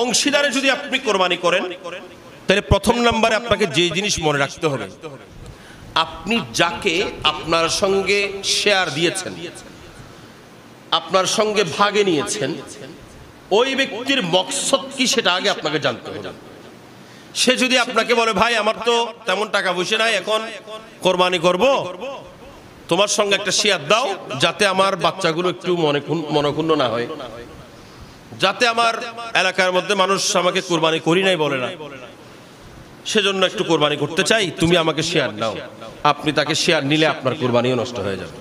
অংশীদারে যদি আপনি কোরবানি করেন, তাহলে প্রথম নম্বরে আপনাকে যে জিনিস মনে রাখতে হবে, আপনি যাকে আপনার সঙ্গে শেয়ার দিয়েছেন, আপনার সঙ্গে ভাগে নিয়েছেন, ওই ব্যক্তির মকসদ কি সেটা আগে আপনাকে জানতে হবে। সে যদি আপনাকে বলে, ভাই আমার তো তেমন টাকা পয়সা নাই, এখন কোরবানি করব, তোমার সঙ্গে একটা শেয়ার দাও যাতে আমার বাচ্চাগুলো একটু মনক্ষুণ্ণ না হয়, যাতে আমার এলাকার মধ্যে মানুষ আমাকে কোরবানি করি নাই বলে না, সেজন্য একটু কোরবানি করতে চাই, তুমি আমাকে শেয়ার দাও। আপনি তাকে শেয়ার নিলে আপনার কোরবানিও নষ্ট হয়ে যাবে।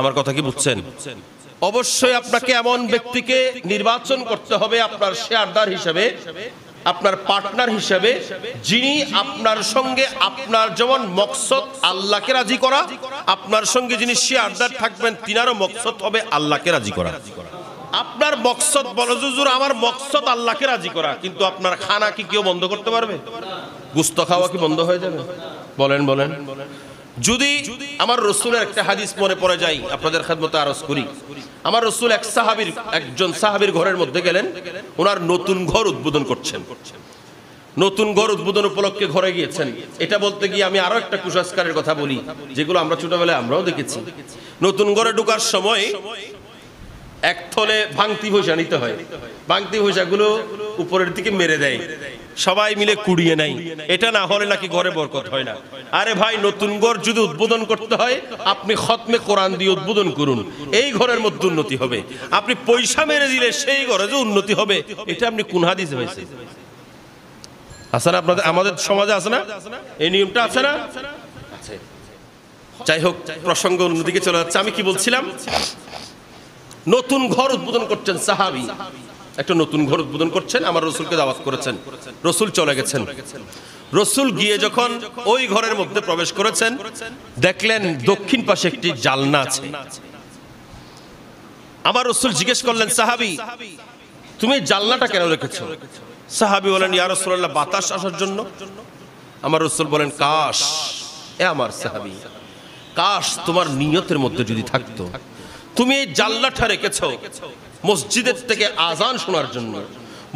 আমার কথা কি বুঝছেন? অবশ্যই আপনাকে এমন ব্যক্তিকে নির্বাচন করতে হবে আপনার শেয়ারদার হিসেবে, আপনার পার্টনার হিসেবে, যিনি আপনার সঙ্গে আপনার যেমন মকসদ আল্লাহকে রাজি করা, আপনার সঙ্গে যিনি শেয়ারদার থাকবেন তিনারও মকসদ হবে আল্লাহকে রাজি করা। আপনার মকসদ বলো হুজুর আমার মকসদ আল্লাহকে রাজি করা, কিন্তু আপনার খানা কি কেউ বন্ধ করতে পারবে? গোশত খাওয়া কি বন্ধ হয়ে যাবে? বলেন বলেন। যদি আমার রসুলের একটা হাদিস মনে পড়ে যায়, আপনাদের খেদমতে আরজ করি। আমার রসুল একজন সাহাবীর ঘরের মধ্যে গেলেন, ওনার নতুন ঘর উদ্বোধন করছেন। নতুন ঘর উদ্বোধন উপলক্ষে ঘরে গিয়েছেন। এটা বলতে গিয়ে আমি আরো একটা কুসংস্কারের কথা বলি, যেগুলো আমরা ছোটবেলায় আমরাও দেখেছি। নতুন ঘরে ঢোকার সময় এক থলে ভাঙতি পয়সা নিতে হয়, ভাঙতি পয়সাগুলো উপরের দিকে মেরে দেয়, সবাই মিলে কুড়িয়ে নেয়। এটা না হলে নাকি ঘরে বরকত হয় না। আরে ভাই, নতুন ঘর যদি উদ্বোধন করতে হয় আপনি খতমে কোরআন দিয়ে উদ্বোধন করুন, এই ঘরের মধ্যে উন্নতি হবে। আপনি পয়সা মেরে দিলে সেই ঘরে যে উন্নতি হবে, এটা আপনি কোন হাদিসে পাইছে? আছে না আপনাদের, আমাদের সমাজে আছে না এই নিয়মটা? আছে না? যাই হোক, প্রসঙ্গ অন্যদিকে চলে যাচ্ছে। আমি কি বলছিলাম, নতুন ঘর উদ্বোধন করছেন সাহাবী, একটা নতুন ঘর উদ্বোধন করছেন, আমার রসুলকে দাওয়াত করেছেন, রসুল চলে গেছেন। রসুল গিয়ে যখন ওই ঘরের মধ্যে প্রবেশ করেছেন, দেখলেন দক্ষিণ পাশে একটি জালনা আছে। আমার রসুল জিজ্ঞেস করলেন, সাহাবী তুমি জালনাটা কেন রেখেছো? সাহাবী বলেন, ইয়া রাসূলুল্লাহ বাতাস আসার জন্য। আমার রসুল বলেন, কাশ এ আমার সাহাবী, কাশ তোমার নিয়তের মধ্যে যদি থাকতো, তুমি এই জানলাটা রেখেছো মসজিদের থেকে আজান শোনার জন্য,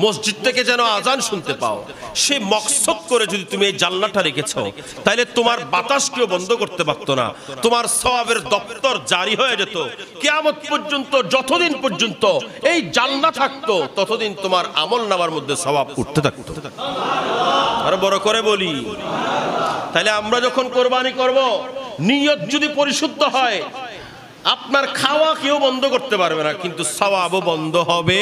মসজিদ থেকে যেন আজান শুনতে পাও, সে মকসদ করে যদি তুমি এই জানলাটা রেখেছো, তাহলে তোমার বাতাস কেউ বন্ধ করতে পারতো না, তোমার সওয়াবের দপ্তর জারি হয়ে যেত কিয়ামত পর্যন্ত। যতদিন পর্যন্ত এই জানলা থাকতো ততদিন তোমার আমল নামার মধ্যে সওয়াব উঠতে থাকতো। আরো বড় করে বলি, তাহলে আমরা যখন কোরবানি করব, নিয়ত যদি পরিশুদ্ধ হয়, আপনার খাওয়া কেউ বন্ধ করতে পারবে না, কিন্তু সওয়াবও বন্ধ হবে